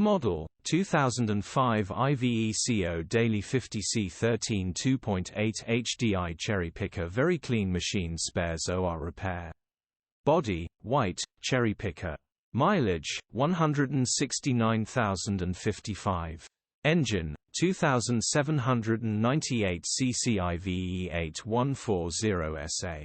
Model 2005 Iveco Daily 50 C13 2.8 HDI cherry picker. Very clean machine. Spares OR repair. Body white cherry picker. Mileage 169,055. Engine 2798 cc IVE8140 SA.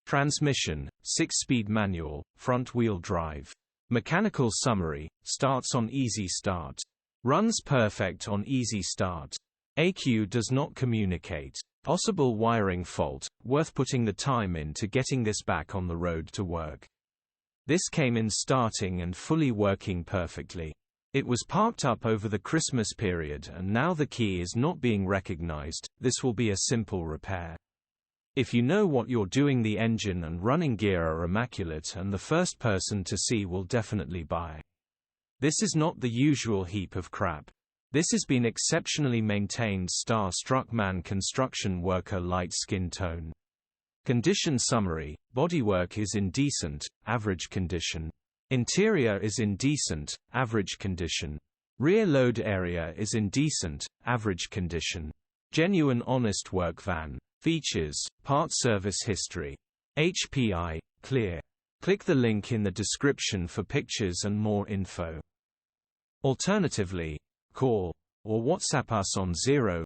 Transmission 6-speed manual, front-wheel drive. Mechanical summary: starts on easy start. Runs perfect on easy start. ECU does not communicate. Possible wiring fault, worth putting the time into getting this back on the road to work. This came in starting and fully working perfectly. It was parked up over the Christmas period and now the key is not being recognized. This will be a simple repair. If you know what you're doing, the engine and running gear are immaculate and the first person to see will definitely buy. This is not the usual heap of crap. This has been exceptionally maintained. Star-struck man, construction worker, light skin tone. Condition summary: bodywork is in decent, average condition. Interior is in decent, average condition. Rear load area is in decent, average condition. Genuine honest work van. Features: part service history. HPI, clear. Click the link in the description for pictures and more info. Alternatively, call or WhatsApp us on 0